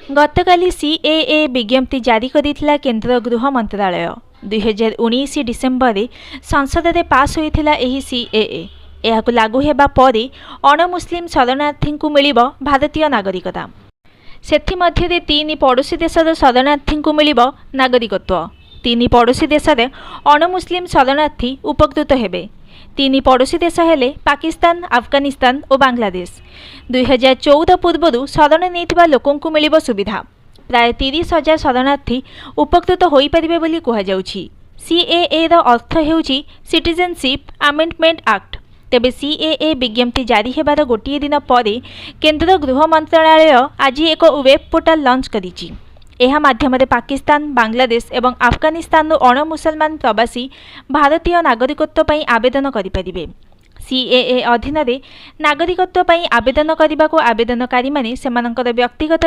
गतकाली CAA विज्ञप्ति जारी करिथिला केंद्र गृह मंत्रालय 2019 डिसेम्बर में संसद में पास होइथिला एही सीएए एहाकु लागू हेबा परे अणमुस्लिम शरणार्थी को मिलिबो भारतीय नागरिकता। सेथिमध्यरे 3 पड़ोशी देशर शरणार्थी को मिलिबो नागरिकत्व। 3 पड़ोशी देशर अणमुस्लिम शरणार्थी उपकृत हेबे। 3 पड़ोशी देश हेले पाकिस्तान, अफगानिस्तान और बांग्लादेश। 2014 पूर्व शरण नहीं लोकों मिलिबो सुविधा। प्राय 30,000 शरणार्थी उपकृत होई परिबे बोली कुहा जाउछि। सीएए रो अर्थ हेउछि सिटीजनशिप अमेंडमेंट एक्ट। तेबे सीएए विज्ञप्ति जारी हेबार गोटिए दिन परे केंद्र गृह मंत्रालय आज एक वेब पोर्टाल लॉन्च करिछि। एहा माध्यम पाकिस्तान, बांग्लादेश एवं अफगानिस्तान अणमुसलमान प्रवासी भारतीय नागरिकत्व पई आवेदन करिपारिबे। सीएए अधीन नागरिकत्व पई आवेदन करने आवेदनकारी माने सेमानंकर व्यक्तिगत